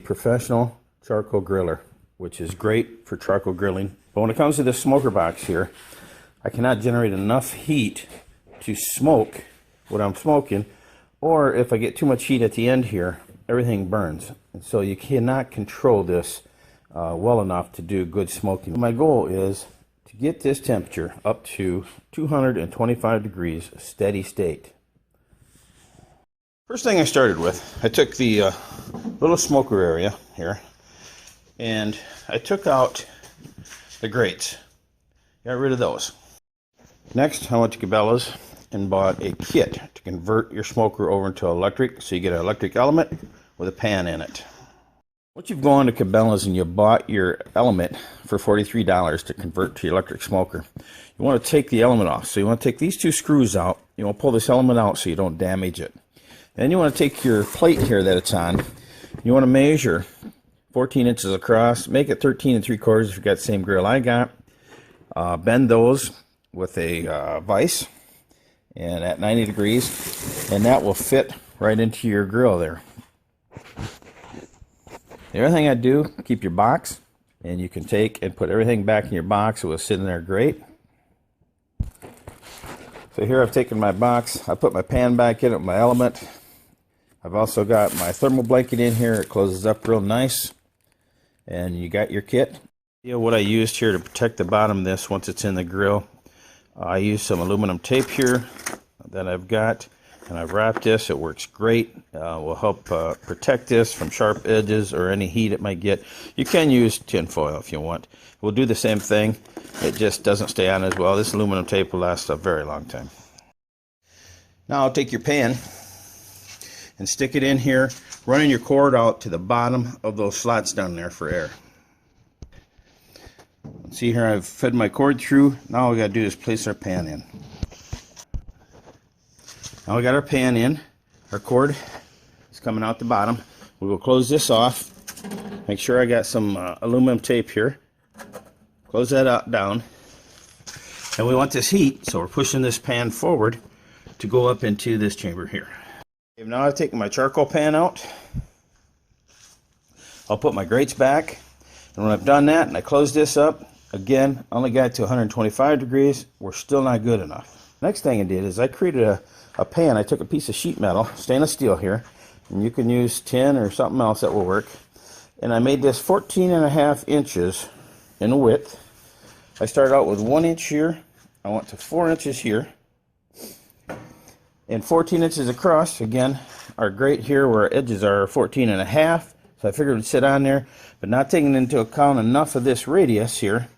professional charcoal griller, which is great for charcoal grilling. But when it comes to this smoker box here, I cannot generate enough heat to smoke what I'm smoking, or if I get too much heat at the end here, everything burns. And so you cannot control this well enough to do good smoking. My goal is to get this temperature up to 225 degrees steady state. First thing I started with, I took the little smoker area here and I took out the grates. Got rid of those. Next, I went to Cabela's and bought a kit to convert your smoker over into electric, so you get an electric element with a pan in it. Once you've gone to Cabela's and you bought your element for $43 to convert to your electric smoker, you want to take the element off. So you want to take these two screws out. You want to pull this element out so you don't damage it. Then you want to take your plate here that it's on. You want to measure 14 inches across. Make it 13 3/4 if you've got the same grill I got. Bend those with a vise and at 90 degrees, and that will fit right into your grill there. The other thing I do, keep your box, and you can take and put everything back in your box. It will sit in there great. So here I've taken my box, I put my pan back in it with my element. I've also got my thermal blanket in here. It closes up real nice, and you got your kit. What I used here to protect the bottom of this once it's in the grill, I used some aluminum tape here that I've got, and I've wrapped this. It works great. Will help protect this from sharp edges or any heat it might get. You can use tin foil if you want. We'll do the same thing. It just doesn't stay on as well. This aluminum tape will last a very long time. Now I'll take your pan and stick it in here, running your cord out to the bottom of those slots down there for air. See here, I've fed my cord through. Now all we got to do is place our pan in. Now we got our pan in. Our cord is coming out the bottom. We will close this off. Make sure I got some aluminum tape here. Close that out down. And we want this heat, so we're pushing this pan forward to go up into this chamber here. Okay, now I've taken my charcoal pan out. I'll put my grates back. And when I've done that and I close this up, again, I only got it to 125 degrees. We're still not good enough. Next thing I did is I created a pan. I took a piece of sheet metal, stainless steel here, and you can use tin or something else that will work. And I made this 14.5 inches in width. I started out with 1 inch here. I went to 4 inches here. And 14 inches across. Again, our grate here where our edges are 14.5. So I figured it would sit on there, but not taking into account enough of this radius here,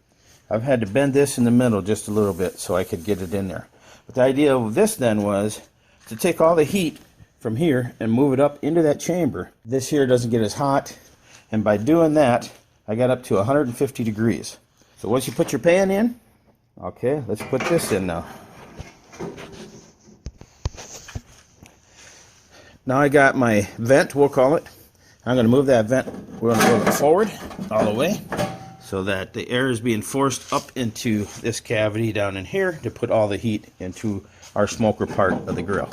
I've had to bend this in the middle just a little bit so I could get it in there. But the idea of this then was to take all the heat from here and move it up into that chamber. This here doesn't get as hot, and by doing that, I got up to 150 degrees. So once you put your pan in, okay, let's put this in now. Now I got my vent, we'll call it. I'm going to move that vent, we're going to move it forward all the way so that the air is being forced up into this cavity down in here to put all the heat into our smoker part of the grill.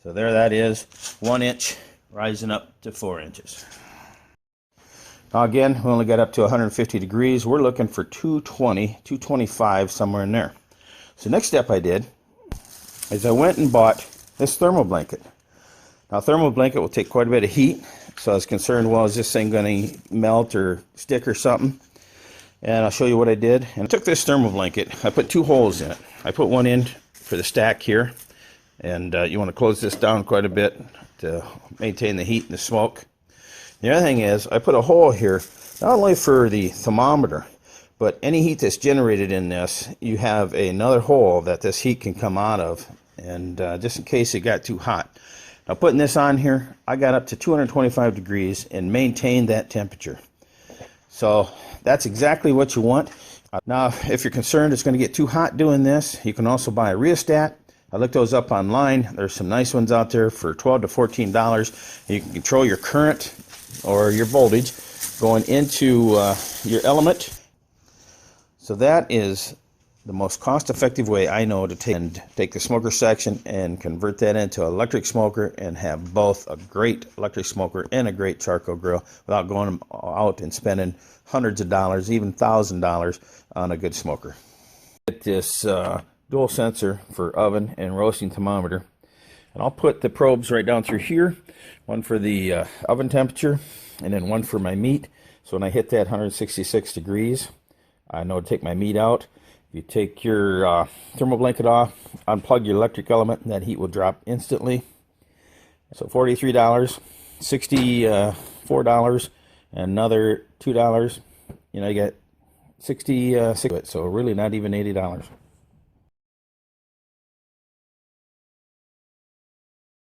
So there that is, 1 inch rising up to 4 inches. Now again, we only got up to 150 degrees. We're looking for 220, 225, somewhere in there. So next step I did is I went and bought this thermal blanket. Now, thermal blanket will take quite a bit of heat, so I was concerned, well, is this thing going to melt or stick or something? And I'll show you what I did. And I took this thermal blanket, I put 2 holes in it. I put one in for the stack here, and you want to close this down quite a bit to maintain the heat and the smoke. The other thing is, I put a hole here, not only for the thermometer, but any heat that's generated in this, you have another hole that this heat can come out of, and just in case it got too hot. Now putting this on here, I got up to 225 degrees and maintained that temperature. So that's exactly what you want. Now if you're concerned it's going to get too hot doing this, you can also buy a rheostat. I looked those up online. There's some nice ones out there for $12 to $14. You can control your current or your voltage going into your element. So that is the most cost-effective way I know to take the smoker section and convert that into an electric smoker and have both a great electric smoker and a great charcoal grill without going out and spending hundreds of dollars, even $1,000 on a good smoker. Get this dual sensor for oven and roasting thermometer, and I'll put the probes right down through here, one for the oven temperature and then one for my meat. So when I hit that 166 degrees, I know to take my meat out. If you take your thermal blanket off, unplug your electric element, and that heat will drop instantly. So $43, $64, and another $2. You know, you get 66. So really not even $80.